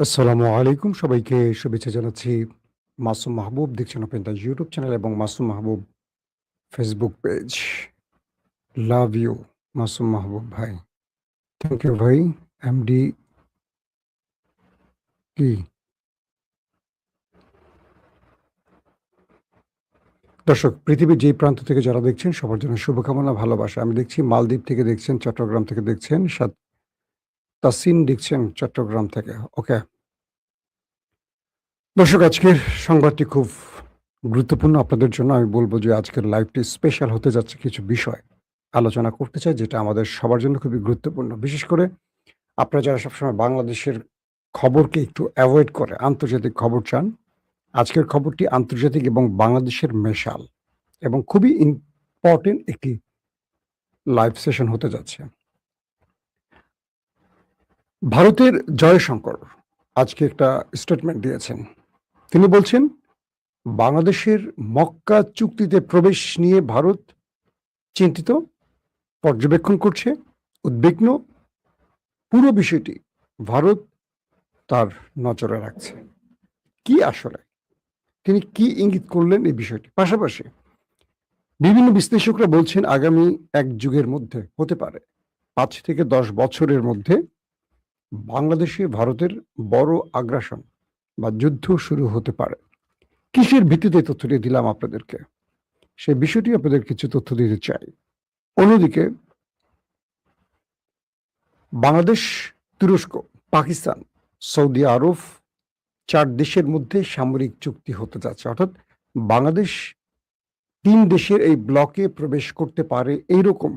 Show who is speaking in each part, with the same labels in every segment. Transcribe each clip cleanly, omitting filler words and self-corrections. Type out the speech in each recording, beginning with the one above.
Speaker 1: আসসালামু আলাইকুম। সবাইকে শুভেচ্ছা জানাচ্ছি। মাসুম মাহবুব দেখছেন ওপেন দ্য ইউটিউব চ্যানেল এবং Masum Mahbub Facebook page. Love you Masum Mahbub ভাই। থ্যাংক ইউ ভাই। এমডি কি? দর্শক পৃথিবীর যেই প্রান্ত থেকে যারা দেখছেন সবার জন্য শুভকামনা, ভালোবাসা। আমি দেখছি মালদ্বীপ থেকে দেখছেন, চট্টগ্রাম থেকে দেখছেন, তাসিন দেখছেন চট্টগ্রাম থেকে। ওকে। দর্শক আজকের সংবাদটি খুব গুরুত্বপূর্ণ আপনাদের জন্য। আমি বলব যে আজকের লাইভটি স্পেশাল হতে যাচ্ছে কিছু বিষয় আলোচনা করতে চাই যেটা আমাদের সবার জন্য খুবই গুরুত্বপূর্ণ। বিশেষ করে আপনারা যারা সবসময় বাংলাদেশের খবরকে একটু এভয়েড করে আন্তর্জাতিক খবর চান, আজকের খবরটি আন্তর্জাতিক এবং বাংলাদেশের মেশাল এবং খুবই ইম্পর্টেন্ট একটি লাইভ সেশন হতে যাচ্ছে। ভারতের জয়শঙ্কর আজকে একটা স্টেটমেন্ট দিয়েছেন। তিনি বলছেন, বাংলাদেশের মক্কা চুক্তিতে প্রবেশ নিয়ে ভারত চিন্তিত, পর্যবেক্ষণ করছে, উদ্বিগ্ন। পুরো বিষয়টি ভারত তার নজরে রাখছে। কি আসলে তিনি কি ইঙ্গিত করলেন এই বিষয়টি? পাশাপাশি বিভিন্ন বিশ্লেষকরা বলছেন আগামী এক যুগের মধ্যে হতে পারে ৫ থেকে ১০ বছরের মধ্যে বাংলাদেশে ভারতের বড় আগ্রাসন বা যুদ্ধ শুরু হতে পারে। কিসের ভিত্তিতে এই তথ্যটি দিলাম আপনাদেরকে? সেই বিষয়টি আপনাদের কিছু তথ্য দিতে চাই। অন্যদিকে বাংলাদেশ, তুরস্ক, পাকিস্তান, সৌদি আরব ৪ দেশের মধ্যে সামরিক চুক্তি হতে যাচ্ছে। অর্থাৎ বাংলাদেশ ৩ দেশের এই ব্লকে প্রবেশ করতে পারে এইরকম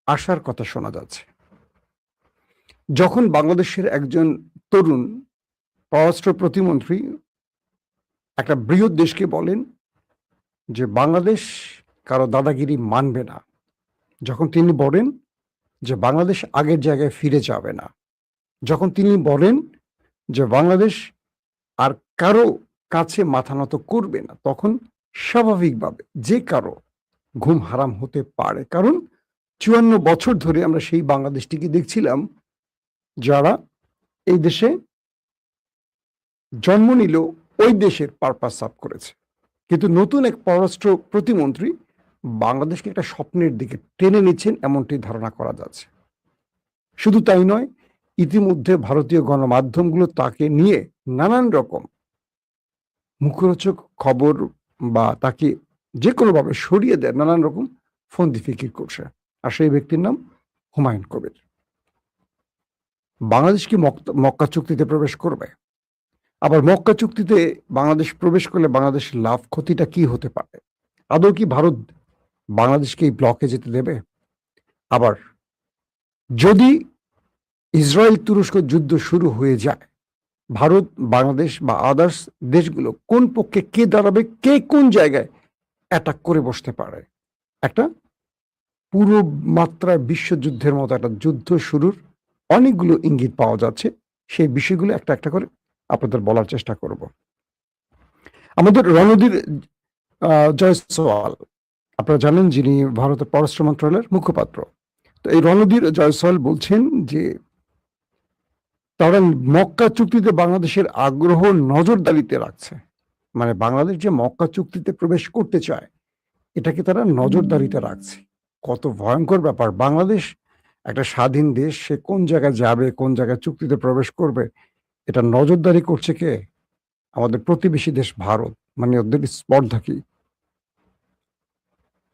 Speaker 1: আশার কথা শোনা যাচ্ছে। যখন বাংলাদেশের একজন তরুণ পররাষ্ট্র প্রতিমন্ত্রী একটা বৃহৎ দেশকে বলেন যে বাংলাদেশ কারো দাদাগিরি মানবে না, যখন তিনি বলেন যে বাংলাদেশ আগের জায়গায় ফিরে যাবে না, যখন তিনি বলেন যে বাংলাদেশ আর কারো কাছে মাথা নত করবে না, তখন স্বাভাবিকভাবে যে কারো ঘুম হারাম হতে পারে। কারণ ৫৪ বছর ধরে আমরা সেই বাংলাদেশটিকে দেখছিলাম যারা এই দেশে জন্ম নিল ওই দেশের পারপাস সার্ভ করেছে। কিন্তু নতুন এক পররাষ্ট্র প্রতিমন্ত্রী বাংলাদেশকে একটা স্বপ্নের দিকে টেনে নিচ্ছেন এমনটি ধারণা করা যাচ্ছে। শুধু তাই নয়, ইতিমধ্যে ভারতীয় গণমাধ্যমগুলো তাকে নিয়ে নানান রকম মুখরোচক খবর বা তাকে যে কোনোভাবে সরিয়ে দেয় নানান রকম ফন্দি ফিকির করছে। আর সেই ব্যক্তির নাম হুমায়ুন কবির। বাংলাদেশ কি মক্কা চুক্তিতে প্রবেশ করবে? আবার মক্কা চুক্তিতে বাংলাদেশ প্রবেশ করলে বাংলাদেশের লাভ ক্ষতিটা কি হতে পারে? আদৌ কি ভারত বাংলাদেশকে এই ব্লকে যেতে দেবে? আবার যদি ইসরায়েল তুরস্ক যুদ্ধ শুরু হয়ে যায়, ভারত, বাংলাদেশ বা আদার্স দেশগুলো কোন পক্ষে কে দাঁড়াবে, কে কোন জায়গায় অ্যাটাক করে বসতে পারে? একটা পুরো মাত্রায় বিশ্বযুদ্ধের মতো একটা যুদ্ধ শুরুর অনেকগুলো ইঙ্গিত পাওয়া যাচ্ছে। সেই বিষয়গুলো একটা একটা করে আপনাদের বলার চেষ্টা করব। আমাদের রণধীর জয়সওয়াল, আপনারা জানেন যিনি ভারতের পররাষ্ট্র মন্ত্রণালয়ের মুখপাত্র। তো এই রণধীর জয়সওয়াল বলছেন যে তারা মক্কা চুক্তিতে বাংলাদেশের আগ্রহ নজরদারিতে রাখছে। মানে বাংলাদেশ যে মক্কা চুক্তিতে প্রবেশ করতে চায় এটাকে তারা নজরদারিতে রাখছে। কত ভয়ঙ্কর ব্যাপার! বাংলাদেশ একটা স্বাধীন দেশ, সে কোন জায়গায় যাবে, কোন জায়গায় চুক্তিতে প্রবেশ করবে এটা নজরদারি করছে কে? আমাদের প্রতিবেশী দেশ ভারত। মানে ওদের স্পর্ধা কি?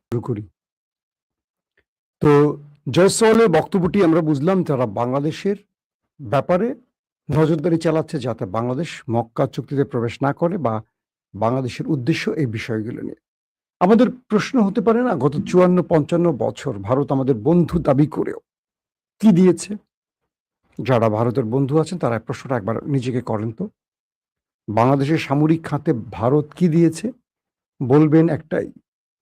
Speaker 1: শুরু করি। তো জয়সওয়ালের বক্তব্যটি আমরা বুঝলাম যারা বাংলাদেশের ব্যাপারে নজরদারি চালাচ্ছে যাতে বাংলাদেশ মক্কা চুক্তিতে প্রবেশ না করে বা বাংলাদেশের উদ্দেশ্য এই বিষয়গুলো নিয়ে। আমাদের প্রশ্ন হতে পারে না, গত ৫৪-৫৫ বছর ভারত আমাদের বন্ধু দাবি করেও কি দিয়েছে? যারা ভারতের বন্ধু আছেন তারা প্রশ্নটা একবার নিজেকে করেন তো। বাংলাদেশের সামরিক খাতে ভারত কি দিয়েছে? বলবেন একটাই,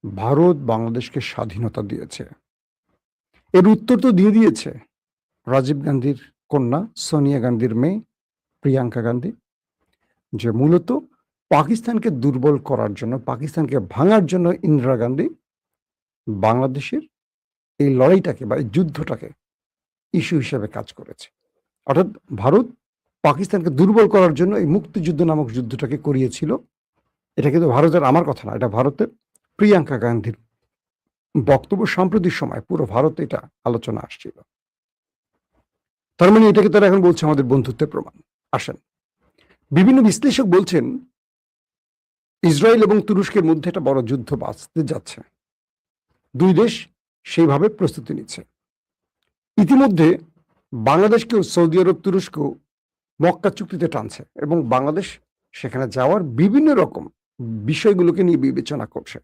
Speaker 1: ভারত বাংলাদেশকে স্বাধীনতা দিয়েছে। এর উত্তর তো দিয়ে দিয়েছে রাজীব গান্ধীর কন্যা সোনিয়া গান্ধীর মেয়ে প্রিয়াঙ্কা গান্ধী, যে মূলত পাকিস্তানকে দুর্বল করার জন্য, পাকিস্তানকে ভাঙার জন্য ইন্দিরা গান্ধী বাংলাদেশের এই লড়াইটাকে বা এই যুদ্ধটাকে ইস্যু হিসেবে কাজ করেছে। অর্থাৎ ভারত পাকিস্তানকে দুর্বল করার জন্য এই মুক্তিযুদ্ধ নামক যুদ্ধটাকে করিয়েছিল। এটা কিন্তু ভারতের আমার কথা না, এটা ভারতের প্রিয়াঙ্কা গান্ধীর বক্তব্য। সাম্প্রতিক সময় পুরো ভারতে এটা আলোচনা আসছিল। তার মানে এটাকে তারা এখন বলছে আমাদের বন্ধুত্বের প্রমাণ। আসেন, বিভিন্ন বিশ্লেষক বলছেন ইসরায়েল এবং তুরস্কের মধ্যে একটা বড় যুদ্ধ বাঁচতে যাচ্ছে। দুই দেশ সেইভাবে প্রস্তুতি নিচ্ছে। ইতিমধ্যে বাংলাদেশকেও সৌদি আরব, তুরস্ক মক্কা চুক্তিতে টানছে এবং বাংলাদেশ সেখানে যাওয়ার বিভিন্ন রকম বিষয়গুলোকে নিয়ে বিবেচনা করছে।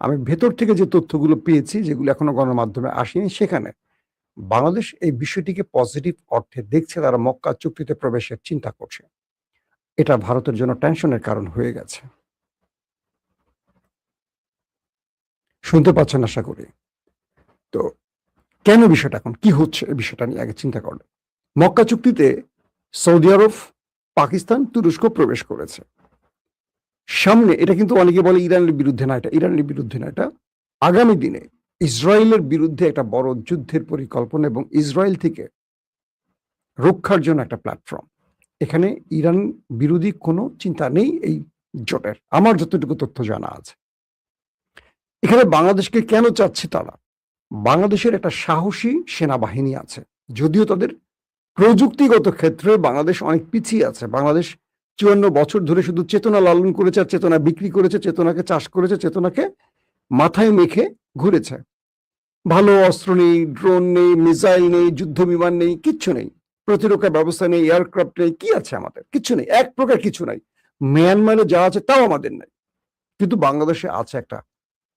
Speaker 1: আমি ভেতর থেকে যে তথ্যগুলো পেয়েছি, যেগুলো এখনো গণমাধ্যমে আসেনি, সেখানে বাংলাদেশ এই বিষয়টিকে পজিটিভ অর্থে দেখছে। তারা মক্কা চুক্তিতে প্রবেশের চিন্তা করছে। এটা ভারতের জন্য টেনশনের কারণ হয়ে গেছে। শুনতে পাচ্ছেন আশা করি। তো কেন বিষয়টা, এখন কি হচ্ছে এই বিষয়টা নিয়ে আগে চিন্তা করলে। মক্কা চুক্তিতে সৌদি আরব, পাকিস্তান, তুরস্ক প্রবেশ করেছে। সামনে এটা কিন্তু অনেকে বলে ইরানের বিরুদ্ধে না, এটা ইরানের বিরুদ্ধে না, এটা আগামী দিনে ইসরায়েলের বিরুদ্ধে একটা বড় যুদ্ধের পরিকল্পনা এবং ইসরায়েল থেকে রক্ষার জন্য একটা প্ল্যাটফর্ম। এখানে ইরান বিরোধী কোনো চিন্তা নেই এই জোটের, আমার যতটুকু তথ্য জানা আছে। এখানে বাংলাদেশকে কেন চাচ্ছে তারা? বাংলাদেশের একটা সাহসী সেনাবাহিনী আছে, যদিও তাদের প্রযুক্তিগত ক্ষেত্রে বাংলাদেশ অনেক পিছিয়ে আছে। বাংলাদেশ ৫৪ বছর ধরে শুধু চেতনা লালন করেছে আর চেতনা বিক্রি করেছে, চেতনাকে চাষ করেছে, চেতনাকে মাথায় মেখে ঘুরেছে। ভালো অস্ত্র নেই, ড্রোন নেই, মিসাইল নেই, যুদ্ধ বিমান নেই, কিচ্ছু নেই, প্রতিরক্ষা ব্যবস্থা নেই, এয়ারক্রাফট নেই, কি আছে আমাদের? কিচ্ছু নেই, এক প্রকার কিছু নাই। মিয়ানমারে যা আছে তাও আমাদের নাই। কিন্তু বাংলাদেশে আছে একটা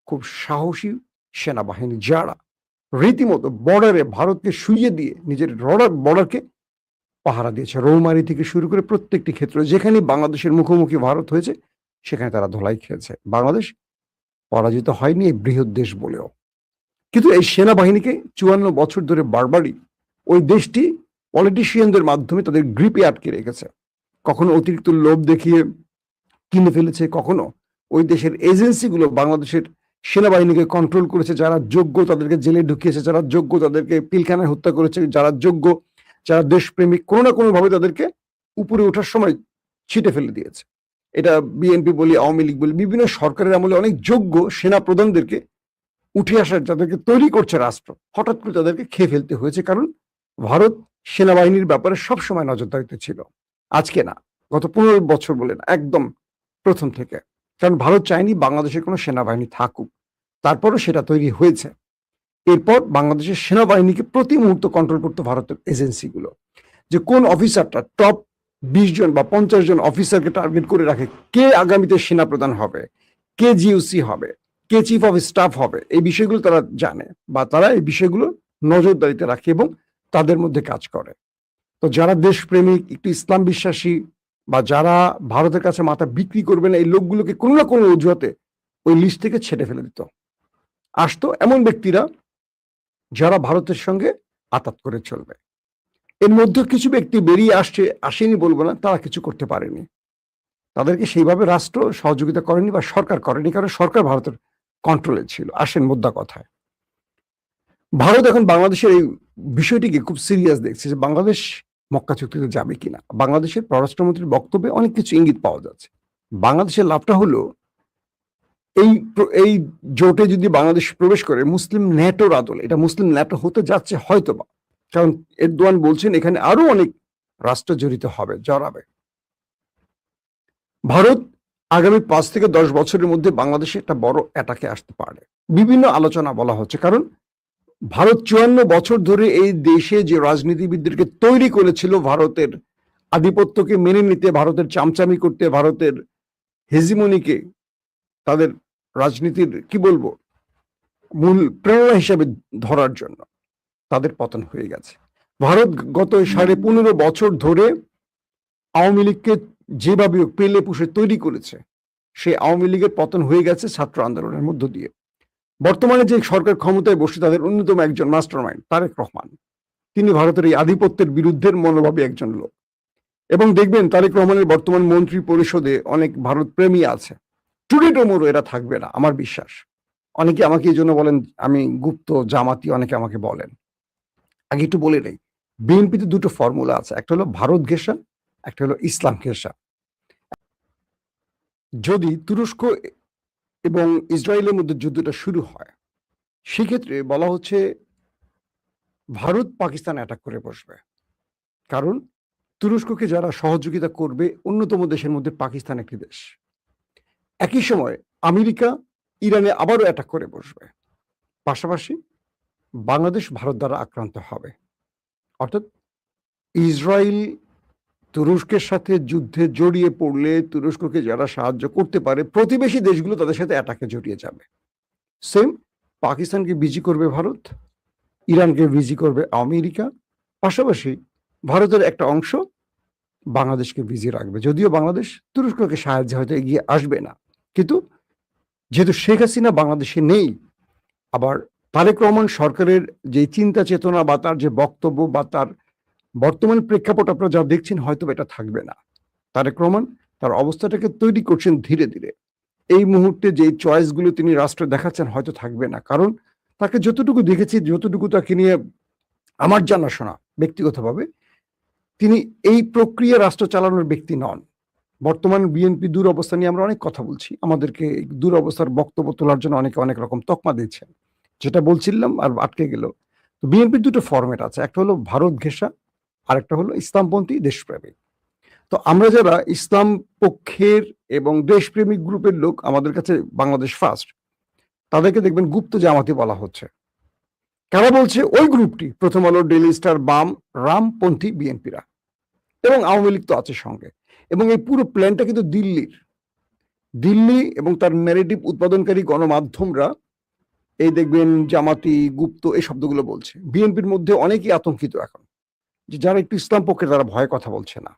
Speaker 1: খুব সাহসী সেনাবাহিনী, যারা রীতিমতো বর্ডারে ভারতকে শুইয়ে দিয়ে নিজের বর্ডারকে পাহারা দিয়েছে। রৌমারি থেকে শুরু করে প্রত্যেকটি ক্ষেত্রে যেখানে বাংলাদেশের মুখোমুখি ভারত হয়েছে, সেখানে তারা ধোলাই খেয়েছে। বাংলাদেশ পরাজিত হয়নি এই বৃহৎ দেশ বলেও। কিন্তু এই সেনাবাহিনীকে ৫৪ বছর ধরে বারবারই ওই দেশটি পলিটিশিয়ানদের মাধ্যমে তাদের গ্রিপে আটকে রেখেছে। কখনো অতিরিক্ত লোভ দেখিয়ে কিনে ফেলেছে, কখনো ওই দেশের এজেন্সিগুলো বাংলাদেশের সেনাবাহিনীকে কন্ট্রোল করেছে। যারা যোগ্য তাদেরকে জেলে ঢুকিয়েছে, যারা যোগ্য তাদেরকে পিলখানায় হত্যা করেছে, যারা যোগ্য, যারা দেশপ্রেমিক, কোনো না কোনো ভাবে তাদেরকে উপরে ওঠার সময় ছিটে ফেলে দিয়েছে। এটা বিএনপি বলি, আওয়ামী লীগ বলি, বিভিন্ন সরকারের আমলে অনেক যোগ্য সেনা প্রধানদেরকে উঠে আসার, যাদেরকে তৈরি করছে রাষ্ট্র, হঠাৎ করে তাদেরকে খেয়ে ফেলতে হয়েছে। কারণ ভারত সেনাবাহিনীর ব্যাপারে সবসময় নজরদারিতে ছিল, আজকে না, গত ১৫ বছর বলে না, একদম প্রথম থেকে। কারণ ভারত চায়নি বাংলাদেশের কোনো সেনাবাহিনী থাকুক, তারপরও সেটা তৈরি হয়েছে। এরপর বাংলাদেশের সেনাবাহিনীকে প্রতি মুহূর্ত কন্ট্রোল করতো ভারতের এজেন্সিগুলো, যে কোন অফিসারটা টপ ২০ জন বা ৫০ জন অফিসারকে টার্গেট করে রাখে, কে আগামীতে সেনাপ্রধান হবে, কে জিওসি হবে, কে চিফ অফ স্টাফ হবে। এই বিষয়গুলো তারা জানে, বা তারা এই বিষয়গুলো নজরদারিতে রাখে এবং তাদের মধ্যে কাজ করে। তো যারা দেশপ্রেমিক, একটু ইসলাম বিশ্বাসী, বা যারা ভারতের কাছে মাথা বিক্রি করবে না, এই লোকগুলোকে কোনো না কোনো অজুহাতে ওই লিস্ট থেকে ছেড়ে ফেলে দিত। আসতো এমন ব্যক্তিরা যারা ভারতের সঙ্গে আতাত করে চলবে। এর মধ্যে কিছু ব্যক্তি বেরিয়ে আসেনি বলবো না, তারা কিছু করতে পারেনি। তাদেরকে সেইভাবে রাষ্ট্র সহযোগিতা করেনি বা সরকার করেনি, কারণ সরকার ভারতের কন্ট্রোলে ছিল। আসেন মোদ্দা কথায়, ভারত এখন বাংলাদেশের এই বিষয়টিকে খুব সিরিয়াস দেখছে যে বাংলাদেশ মক্কা চুক্তিতে যাবে কিনা। বাংলাদেশের পররাষ্ট্রমন্ত্রীর বক্তব্যে অনেক কিছু ইঙ্গিত পাওয়া যাচ্ছে। বাংলাদেশের লাভটা হলো এই জোটে যদি বাংলাদেশ প্রবেশ করে মুসলিম ন্যাটোর আদলে, এটা মুসলিম ন্যাটো হতে যাচ্ছে হয়তোবা, কারণ এরদোয়ান বলছেন এখানে আরো অনেক রাষ্ট্র জড়িত হবে, জড়াবে। ভারত আগামী ৫ থেকে ১০ বছরের মধ্যে বাংলাদেশে একটা বড় অ্যাটাকে আসতে পারে, বিভিন্ন আলোচনা বলা হচ্ছে। কারণ ভারত ৫৪ বছর ধরে এই দেশে যে রাজনীতিবিদদেরকে তৈরি করেছিল ভারতের আধিপত্যকে মেনে নিতে, ভারতের চামচামি করতে, ভারতের হেজিমনিকে তাদের রাজনীতির কি বলবো মূল প্রেরণা হিসাবে ধরার জন্য, তাদের পতন হয়ে গেছে। ভারত গত ১৫.৫ বছর ধরে আওয়ামী লীগকে যেভাবে পেলে পুষে তৈরি করেছে, সেই আওয়ামী লীগের পতন হয়ে গেছে ছাত্র আন্দোলনের মধ্য দিয়ে। বর্তমানে যে সরকার ক্ষমতায় বসে, তাদের অন্যতম একজন মাস্টারমাইন্ড তারেক রহমান, তিনি ভারতের এই আধিপত্যের বিরুদ্ধের মনোভাবী একজন লোক। এবং দেখবেন তারেক রহমানের বর্তমান মন্ত্রী পরিষদে অনেক ভারত প্রেমী আছে। টুডে টুমোরো এরা থাকবে না আমার বিশ্বাস। অনেকে আমাকে এই জন্য বলেন আমি গুপ্ত জামাতি, অনেকে আমাকে বলেন। আগে একটু বলে নেই, বিএনপিতে দুটো ফর্মুলা আছে, একটা হলো ভারত ঘেঁষা, একটা হলো ইসলাম ঘেঁষা। যদি তুরস্ক এবং ইসরায়েলের মধ্যে যুদ্ধটা শুরু হয়, সেক্ষেত্রে বলা হচ্ছে ভারত পাকিস্তান অ্যাটাক করে বসবে। কারণ তুরস্ককে যারা সহযোগিতা করবে অন্যতম দেশের মধ্যে পাকিস্তান একটি দেশ। একই সময় আমেরিকা ইরানে আবারও অ্যাটাক করে বসবে। পাশাপাশি বাংলাদেশ ভারত দ্বারা আক্রান্ত হবে। অর্থাৎ ইসরায়েল তুরস্কের সাথে যুদ্ধে জড়িয়ে পড়লে তুরস্ককে যারা সাহায্য করতে পারে প্রতিবেশী দেশগুলো তাদের সাথে অ্যাটাকে জড়িয়ে যাবে। সেম পাকিস্তানকে বিজি করবে ভারত, ইরানকে বিজি করবে আমেরিকা, পাশাপাশি ভারতের একটা অংশ বাংলাদেশকে বিজি রাখবে। যদিও বাংলাদেশ তুরস্ককে সাহায্যে হয়তো এগিয়ে আসবে না, কিন্তু যেহেতু শেখ হাসিনা বাংলাদেশে নেই, আবার তারেক রহমান সরকারের যে চিন্তা চেতনা বা তার যে বক্তব্য বা তার বর্তমান প্রেক্ষাপট আপনারা যা দেখছেন হয়তো এটা থাকবে না। তারেক রহমান তার অবস্থাটাকে তৈরি করছেন ধীরে ধীরে। এই মুহূর্তে যে চয়েসগুলো তিনি রাষ্ট্রে দেখাচ্ছেন হয়তো থাকবে না, কারণ তাকে যতটুকু দেখেছি, যতটুকু তাকে নিয়ে আমার জানাশোনা ব্যক্তিগতভাবে, তিনি এই প্রক্রিয়া রাষ্ট্র চালানোর ব্যক্তি নন। বর্তমান বিএনপি দুরবস্থা নিয়ে আমরা অনেক কথা বলছি, আমাদেরকে দুরবস্থার বক্তব্য তোলার জন্য অনেকে অনেক রকম তকমা দিচ্ছেন, যেটা বলছিলাম আর আটকে গেল। তো বিএনপির দুটো ফরম্যাট আছে, একটা হলো ভারত ঘেঁষা, আর একটা হলো ইসলামপন্থী দেশপ্রেমিক। তো আমরা যারা ইসলাম পক্ষের এবং দেশপ্রেমিক গ্রুপের লোক, আমাদের কাছে বাংলাদেশ ফার্স্ট, তাদেরকে দেখবেন গুপ্ত জামাতি বলা হচ্ছে। কারা বলছে? ওই গ্রুপটি, প্রথম আলো, ডেইলি স্টার, বাম, রামপন্থী বিএনপিরা, এবং আওয়ামী লীগ তো আছে সঙ্গে। এবং এই পুরো প্ল্যানটা কিন্তু দিল্লি এবং তার ন্যারেটিভ উৎপাদনকারী গণমাধ্যমরা, এই দেখবেন জামাতি, গুপ্ত, এই শব্দগুলো বলছে। বিএনপির মধ্যে অনেকেই আতঙ্কিত এখন, যে যারা একটু ইসলাম পক্ষের তারা ভয়ে কথা বলছে না,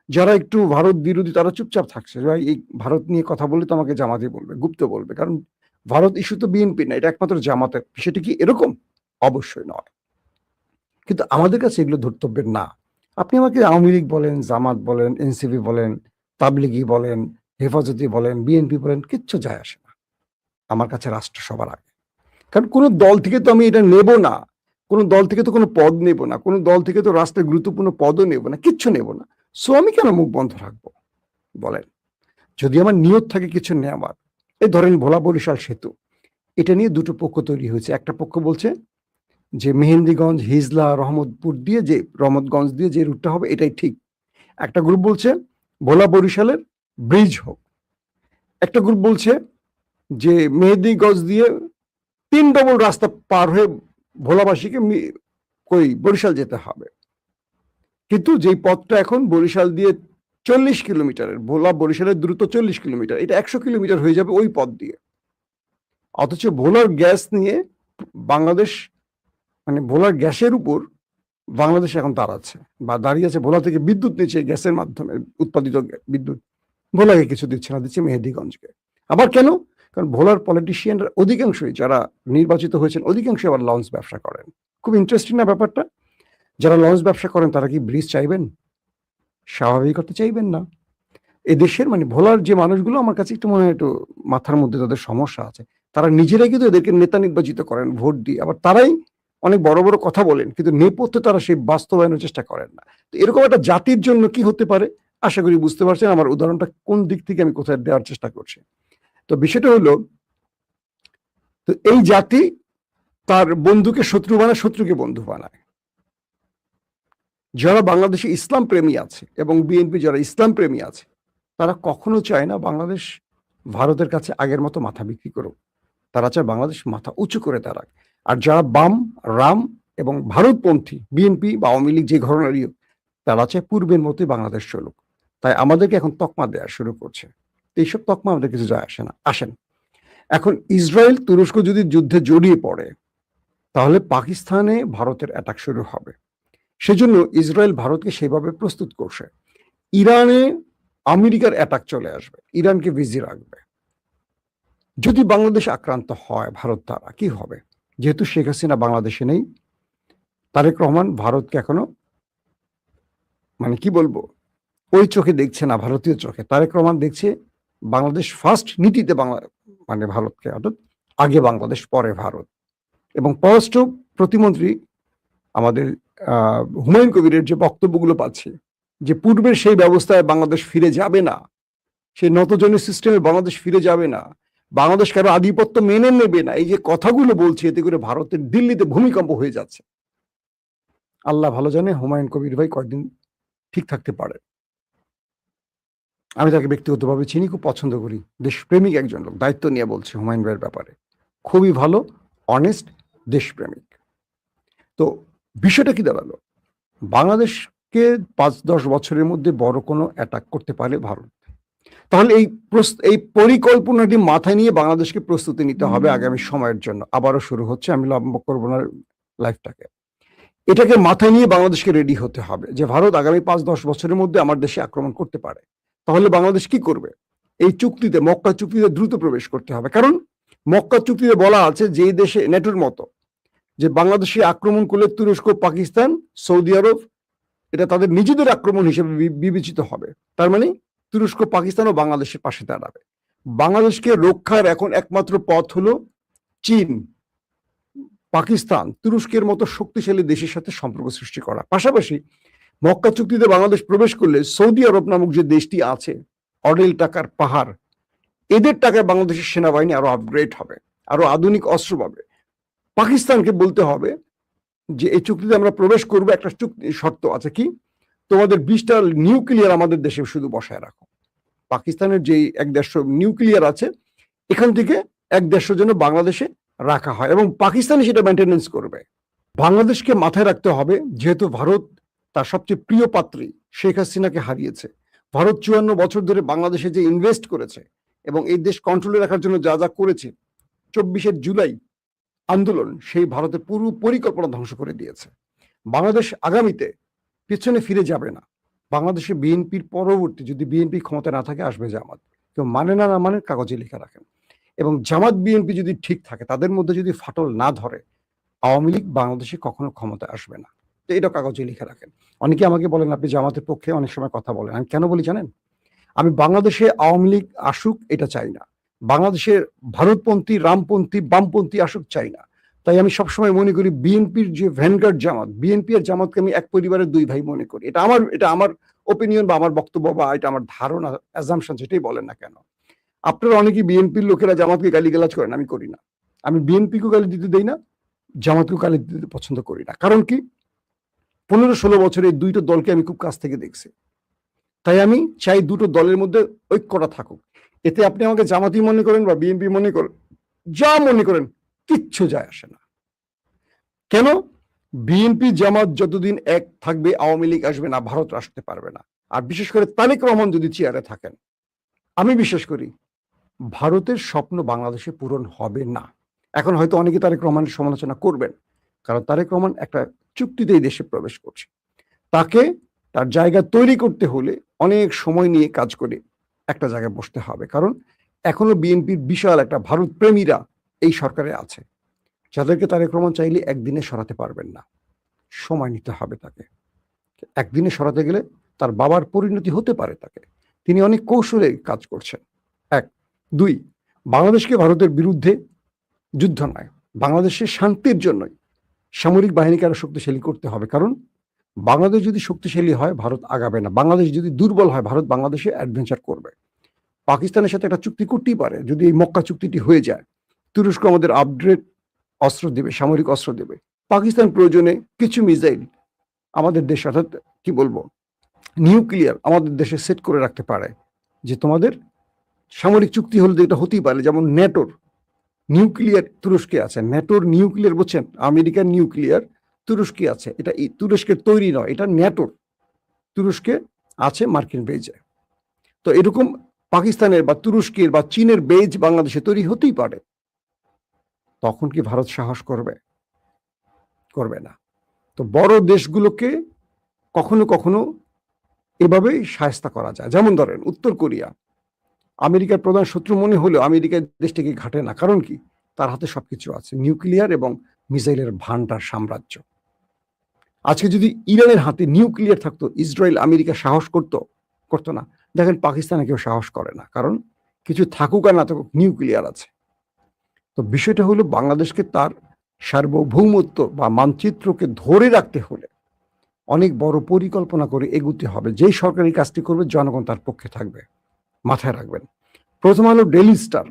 Speaker 1: যারা একটু ভারত বিরোধী তারা চুপচাপ থাকছে। এই ভারত নিয়ে কথা বললে তো আমাকে জামাতি বলবে, গুপ্ত বলবে, কারণ ভারত ইস্যু তো বিএনপি না, এটা একমাত্র জামাতের। সেটা কি এরকম? অবশ্যই নয়। কিন্তু আমাদের কাছে এগুলো ধর্তব্যের না। আপনি আমাকে আওয়ামী লীগ বলেন, জামাত বলেন, এনসিপি বলেন, তাবলিগি বলেন, হেফাজতি বলেন, বিএনপি বলেন, কিচ্ছু যায় আসে না। আমার কাছে রাষ্ট্র সবার আগে। কারণ কোনো দল থেকে তো আমি এটা নেব না, কোনো দল থেকে তো কোনো পদ নেব না, কোনো দল থেকে তো রাষ্ট্রের গুরুত্বপূর্ণ পদও নেব না, কিচ্ছু নেব না। সো আমি কেন মুখ বন্ধ রাখবো বলেন? যদি আমার নিয়ত থাকে কিছু নেওয়ার, এই ধরেন ভোলা বরিশাল সেতু, এটা নিয়ে দুটো পক্ষ তৈরি হয়েছে। একটা পক্ষ বলছে যে মেহেন্দিগঞ্জ, হিজলা, রহমতগঞ্জ দিয়ে যে রুটটা হবে এটাই ঠিক। একটা গ্রুপ বলছে ভোলা বরিশালের ব্রিজ হোক। একটা গ্রুপ বলছে যে মেহেন্দিগঞ্জ দিয়ে 3 ডবল রাস্তা পার হয়ে ভোলাবাসীকে বরিশাল যেতে হবে। কিন্তু যেই পথটা এখন বরিশাল দিয়ে 40 কিলোমিটারের, ভোলা বরিশালের দূরত্ব 40 কিলোমিটার, এটা 100 কিলোমিটার হয়ে যাবে ওই পথ দিয়ে। অথচ ভোলার গ্যাস নিয়ে বাংলাদেশ, মানে ভোলার গ্যাসের উপর বাংলাদেশ এখন দাঁড়াচ্ছে বা দাঁড়িয়েছে। ভোলা থেকে বিদ্যুৎ নিচ্ছে গ্যাসের মাধ্যমে উৎপাদিত বিদ্যুৎ, ভোলাকে কিছু দিচ্ছে না, দিচ্ছে মেহেদিগঞ্জকে। আবার কেন? কারণ ভোলার পলিটিশিয়ানরা অধিকাংশই যারা নির্বাচিত হয়েছেন অধিকাংশই আবার লঞ্চ ব্যবসা করেন। খুব ইন্টারেস্টিং না ব্যাপারটা? যারা লঞ্চ ব্যবসা করেন তারা কি ব্রিজ চাইবেন? স্বাভাবিকতা চাইবেন না। এদেশের মানে ভোলার যে মানুষগুলো, আমার কাছে একটু মনে হয় একটু মাথার মধ্যে তাদের সমস্যা আছে। তারা নিজেরাই কিন্তু এদেরকে নেতা নির্বাচিত করেন ভোট দিয়ে, আবার তারাই অনেক বড় বড় কথা বলেন, কিন্তু নেপথ্যে তারা সেই বাস্তবায়নের চেষ্টা করেন না। তো এরকম একটা জাতির জন্য কি হতে পারে? আশা করি বুঝতে পারছেন আমার উদাহরণটা কোন দিক থেকে আমি কোথায় দেওয়ার চেষ্টা করছি। তো বিষয়টা হলো, তো এই জাতি তার বন্ধুকে শত্রু বানায়, শত্রুকে বন্ধু বানায়। যারা বাংলাদেশে ইসলাম প্রেমী আছে এবং বিএনপি যারা ইসলাম প্রেমী আছে, তারা কখনো চায় না বাংলাদেশ ভারতের কাছে আগের মতো মাথা বিক্রি করুক। তারা চায় বাংলাদেশ মাথা উঁচু করে দাঁড়াক। আর যারা বাম, রাম এবং ভারতপন্থী, বিএনপি বা আওয়ামী লীগ যে ঘটনারই, তারা চায় পূর্বের মতোই বাংলাদেশ চলুক। তাই আমাদেরকে এখন তকমা দেওয়া শুরু করছে। এইসব তকমা আমাদের কিছু যায় আসে না। আসেন, এখন ইসরায়েল তুরস্ক যদি যুদ্ধে জড়িয়ে পড়ে, তাহলে পাকিস্তানে ভারতের অ্যাটাক শুরু হবে। সেজন্য ইসরায়েল ভারতকে সেভাবে প্রস্তুত করছে। ইরানে আমেরিকার অ্যাটাক চলে আসবে, ইরানকে বিজি রাখবে। যদি বাংলাদেশ আক্রান্ত হয় ভারত দ্বারা, কি হবে? যেহেতু শেখ হাসিনা বাংলাদেশে নেই, তারেক রহমান ভারতকে এখনো, মানে কি বলবো, ওই চোখে দেখছে না, ভারতীয় চোখে। তারেক রহমান দেখছে বাংলাদেশ ফার্স্ট নীতিতে, মানে ভারতকে, অর্থাৎ আগে বাংলাদেশ পরে ভারত। এবং পররাষ্ট্র প্রতিমন্ত্রী আমাদের হুমায়ুন কবিরের যে বক্তব্যগুলো পাচ্ছি, যে পূর্বের সেই ব্যবস্থায় বাংলাদেশ ফিরে যাবে না, সেই নতজনের সিস্টেমে বাংলাদেশ ফিরে যাবে না, বাংলাদেশ কারো আধিপত্য মেনে নেবে না, এই যে কথাগুলো বলছে, এতে করে ভারতের দিল্লিতে ভূমিকম্প হয়ে যাচ্ছে। আল্লাহ ভালো জানে হুমায়ুন কবির ভাই কয়েকদিন ঠিক থাকতে পারে। আমি তাকে ব্যক্তিগতভাবে চিনি, খুব পছন্দ করি, দেশপ্রেমিক একজন লোক, দায়িত্ব নিয়ে বলছে হুমায়ুন ভাইয়ের ব্যাপারে, খুবই ভালো, অনেস্ট, দেশপ্রেমিক। তো বিষয়টা কি দাঁড়ালো, বাংলাদেশকে 5-10 বছরের মধ্যে বড় কোনো অ্যাটাক করতে পারে ভারত। তাহলে এই পরিকল্পনাটি মাথায় নিয়ে বাংলাদেশকে প্রস্তুতি নিতে হবে আগামী সময়ের জন্য। আবারও শুরু হচ্ছে, আমি লম্বা করবো না লাইফটাকে, এটাকে মাথায় নিয়ে বাংলাদেশকে রেডি হতে হবে যে ভারত আগামী 5-10 বছরের মধ্যে আমার দেশে আক্রমণ করতে পারে। তাহলে বাংলাদেশ কি করবে? এই চুক্তিতে, মক্কা চুক্তিতে দ্রুত প্রবেশ করতে হবে। কারণ মক্কা চুক্তিতে বলা আছে যে এই দেশে নেটোর মতো যে বাংলাদেশে আক্রমণ করলে তুরস্ক, পাকিস্তান, সৌদি আরব এটা তাদের নিজেদের আক্রমণ হিসেবে বিবেচিত হবে। তার মানে তুরস্ক, পাকিস্তান ও বাংলাদেশের পাশে দাঁড়াবে। বাংলাদেশকে রক্ষার এখন একমাত্র পথ হলো চীন, পাকিস্তান, তুরস্কের মতো শক্তিশালী দেশের সাথে সম্পর্ক সৃষ্টি করা। পাশাপাশি মক্কা চুক্তিতে বাংলাদেশ প্রবেশ করলে সৌদি আরব নামক যে দেশটি আছে, অডেল টাকার পাহাড়, এদের টাকায় বাংলাদেশের সেনাবাহিনী আরো আপগ্রেড হবে, আরো আধুনিক অস্ত্র পাবে। পাকিস্তানকে বলতে হবে যে এই চুক্তিতে আমরা প্রবেশ করবো, একটা চুক্তি শর্ত আছে, কি তোমাদের 20টা নিউক্লিয়ার আমাদের দেশে শুধু বসায় রাখো। পাকিস্তানের যে 150 নিউক্লিয়ার আছে, এখান থেকে 150 যেন বাংলাদেশে রাখা হয় এবং পাকিস্তানি সেটা মেনটেনেন্স করবে। বাংলাদেশকে মাথায় রাখতে হবে, যেহেতু ভারত তার সবচেয়ে প্রিয় পাত্রী শেখ হাসিনাকে হারিয়েছে, ভারত 54 বছর ধরে বাংলাদেশে যে ইনভেস্ট করেছে এবং এই দেশ কন্ট্রোলে রাখার জন্য যা যা করেছে, 24শে জুলাই আন্দোলন সেই ভারতের পুরো পরিকল্পনা ধ্বংস করে দিয়েছে। বাংলাদেশ আগামীতে পেছনে ফিরে যাবে না। বাংলাদেশে বিএনপির পরবর্তী যদি বিএনপি ক্ষমতা না থাকে, আসবে জামাত। কেউ মানে না মানে কাগজে লিখে রাখেন। এবং জামাত বিএনপি যদি ঠিক থাকে, তাদের মধ্যে যদি ফাটল না ধরে, আওয়ামী লীগ বাংলাদেশে কখনো ক্ষমতায় আসবে না। তো এটা কাগজে লিখে রাখেন। অনেকে আমাকে বলেন আপনি জামাতের পক্ষে অনেক সময় কথা বলেন, আমি কেন বলি জানেন? আমি বাংলাদেশে আওয়ামী লীগ আসুক এটা চাই না, বাংলাদেশের ভারতপন্থী, রামপন্থী, বামপন্থী আসুক চাই না। তাই আমি সবসময় মনে করি বিএনপির যে ভ্যানগার্ড জামাত, বিএনপি আর জামাতকে আমি এক পরিবারের দুই ভাই মনে করি। এটা আমার ওপিনিয়ন বা আমার বক্তব্য বা এটা আমার ধারণা, অ্যাজাম্পশন, যেটাই বলেন না কেন। আপনারা অনেকেই বিএনপির লোকেরা জামাতকে গালিগালাজ করেন, আমি করি না। আমি বিএনপিকেও গালি দিতে দেই না, জামাতকেও গালি দিতে পছন্দ করি না। কারণ কি, 15-16 বছরে এই দুইটা দলকে আমি খুব কাছ থেকে দেখছি। তাই আমি চাই দুটো দলের মধ্যে ঐক্যটা থাকুক। এতে আপনি আমাকে জামাতি মনে করেন বা বিএনপি মনে করেন, যা মনে করেন, কিচ্ছু যায় আসে না। কেন? বিএনপি জামাত যতদিন এক থাকবে, আওয়ামী লীগ আসবে না, ভারত আসতে পারবে না। আর বিশেষ করে তারেক রহমান যদি চেয়ারে থাকেন, আমি বিশ্বাস করি ভারতের স্বপ্ন বাংলাদেশে পূরণ হবে না। এখন হয়তো অনেকে তারেক রহমানের সমালোচনা করবেন, কারণ তারেক রহমান একটা চুক্তিতে এই দেশে প্রবেশ করছে। তাকে তার জায়গা তৈরি করতে হলে অনেক সময় নিয়ে কাজ করে একটা জায়গায় বসতে হবে। কারণ এখনো বিএনপির বিশাল একটা ভারত প্রেমীরা এই সরকারে আছে, যাদেরকে তারেক রহমান চাইলে একদিনে সরাতে পারবেন না, সময় নিতে হবে তাকে। একদিনে সরাতে গেলে তার বাবার পরিণতি হতে পারে তাকে। তিনি অনেক কৌশলে কাজ করছেন। 1, 2, বাংলাদেশকে ভারতের বিরুদ্ধে যুদ্ধ নয়, বাংলাদেশের শান্তির জন্যই সামরিক বাহিনীকে আরো শক্তিশালী করতে হবে। কারণ বাংলাদেশ যদি শক্তিশালী হয়, ভারত আগাবে না। বাংলাদেশ যদি দুর্বল হয়, ভারত বাংলাদেশে অ্যাডভেঞ্চার করবে। পাকিস্তানের সাথে একটা চুক্তি করতেই পারে, যদি এই মক্কা চুক্তিটি হয়ে যায়। তুরস্ক আমাদের আপগ্রেড অস্ত্র দেবে, সামরিক অস্ত্র দেবে। পাকিস্তান প্রয়োজনে কিছু মিসাইল আমাদের দেশ, অর্থাৎ কি বলবো, নিউক্লিয়ার আমাদের দেশে সেট করে রাখতে পারে, যে তোমাদের সামরিক চুক্তি হলে এটা হতেই পারে। যেমন নেটোর নিউক্লিয়ার তুরস্কে আছে, নেটোর নিউক্লিয়ার, বুঝছেন, আমেরিকার নিউক্লিয়ার তুরস্কে আছে। এটা তুরস্কের তৈরি নয়, এটা নেটোর, তুরস্কে আছে মার্কিন বেজে। তো এরকম পাকিস্তানের বা তুরস্কের বা চীনের বেজ বাংলাদেশে তৈরি হতেই পারে। তখন কি ভারত সাহস করবে? করবে না। তো বড় দেশগুলোকে কখনো কখনো এভাবেই শায়েস্তা করা যায়। যেমন ধরেন উত্তর কোরিয়া, আমেরিকার প্রধান শত্রু মনে হলেও আমেরিকার দেশটাকে ঘাটে না। কারণ কি, তার হাতে সবকিছু আছে, নিউক্লিয়ার এবং মিসাইলের ভান্ডার সাম্রাজ্য। আজকে যদি ইরানের হাতে নিউক্লিয়ার থাকতো, ইসরায়েল, আমেরিকা সাহস করতো না। দেখেন পাকিস্তানে কেউ সাহস করে না, কারণ কিছু থাকুক আর না থাকুক, নিউক্লিয়ার আছে। তো বিষয়টা হলো বাংলাদেশকে তার সার্বভৌমত্ব বা মানচিত্রকে ধরে রাখতে হলে অনেক বড় পরিকল্পনা করে এগুতে হবে। যেই সরকারি কাজটি করবে জনগণ তার পক্ষে থাকবে। মাথায় রাখবেন। প্রথম আলো ডেইলি স্টার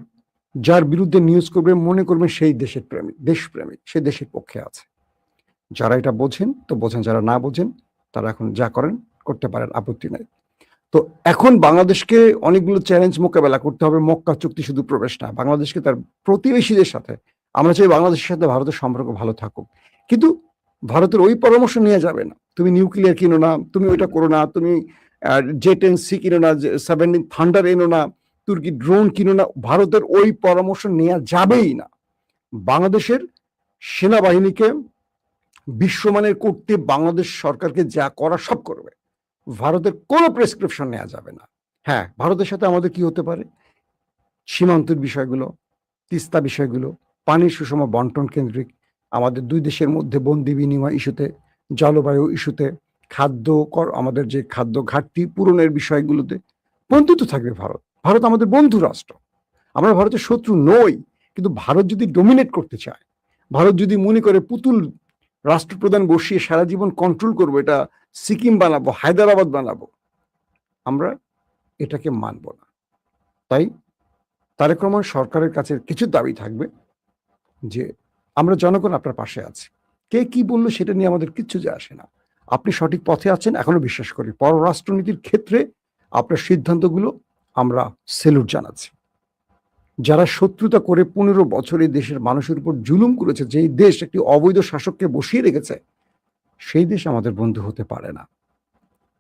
Speaker 1: যার বিরুদ্ধে নিউজ করবে মনে করবেন সেই দেশের প্রেমিক, দেশপ্রেমিক, সে দেশের পক্ষে আছে। যারা এটা বোঝেন তো বোঝেন, যারা না বোঝেন তারা এখন যা করেন করতে পারেন, আপত্তি নাই। তো এখন বাংলাদেশকে অনেকগুলো চ্যালেঞ্জ মোকাবেলা করতে হবে। মক্কা চুক্তি শুধু প্রবেশ না, বাংলাদেশকে তার প্রতিবেশীদের সাথে, আমরা চাই বাংলাদেশের সাথে ভারতের সম্পর্ক ভালো থাকুক, কিন্তু ভারতের ওই পরামর্শ নিয়ে যাবে না। তুমি নিউক্লিয়ার কিনো না, তুমি ওইটা করো না, তুমি জে-10C কিনো না, 17 থান্ডার এনো না, তুর্কি ড্রোন কিনো না, ভারতের ওই পরামর্শ নেওয়া যাবেই না। বাংলাদেশের সেনাবাহিনীকে বিশ্বমানের করতে বাংলাদেশ সরকারকে যা করা সব করবে। ভারতের কোনো প্রেসক্রিপশন নেওয়া যাবে না। হ্যাঁ, ভারতের সাথে আমাদের কি হতে পারে? সীমান্তের বিষয়গুলো, তিস্তা বিষয়গুলো, পানির সুষম বন্টন কেন্দ্রিক, আমাদের দুই দেশের মধ্যে বন্দি বিনিময় ইস্যুতে, জলবায়ু ইস্যুতে, আমাদের যে খাদ্য ঘাটতি পূরণের বিষয়গুলোতে বন্ধুত্ব থাকবে ভারত। ভারত আমাদের বন্ধু রাষ্ট্র। আমরা ভারতের শত্রু নই, কিন্তু ভারত যদি ডোমিনেট করতে চায়, ভারত যদি মনে করে পুতুল রাষ্ট্রপ্রধান বসিয়ে সারা জীবন কন্ট্রোল করবো, এটা সিকিম বানাবো, হায়দ্রাবাদ বানাবো, আমরা এটাকে মানব না। তাই তারেক রহমান সরকারের কাছে কিছু দাবি থাকবে যে আমরা জনগণ আপনার পাশে আছি, কে কি বললো সেটা নিয়ে আমাদের কিচ্ছু যায় আসে না। আপনি সঠিক পথে আছেন এখনো বিশ্বাস করি। পররাষ্ট্রনীতির ক্ষেত্রে আপনার সিদ্ধান্তগুলো আমরা সেলুট জানাচ্ছি। যারা শত্রুতা করে 15 বছর এই দেশের মানুষের উপর জুলুম করেছে, যেই দেশ একটি অবৈধ শাসককে বসিয়ে রেখেছে, সেই দেশ আমাদের বন্ধু হতে পারে না।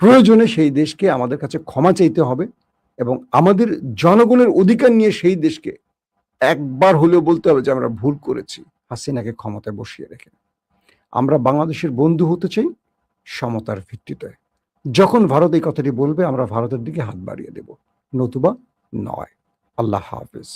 Speaker 1: প্রয়োজনে সেই দেশকে আমাদের কাছে ক্ষমা চাইতে হবে এবং আমাদের জনগণের অধিকার নিয়ে সেই দেশকে একবার হলেও বলতে হবে যে আমরা ভুল করেছি হাসিনাকে ক্ষমতায় বসিয়ে রেখে। আমরা বাংলাদেশের বন্ধু হতে চাই সমতার ভিত্তিতে। যখন ভারত এই কথাটি বলবে আমরা ভারতের দিকে হাত বাড়িয়ে দেব, নতুবা নয়। আল্লাহ হাফেজ।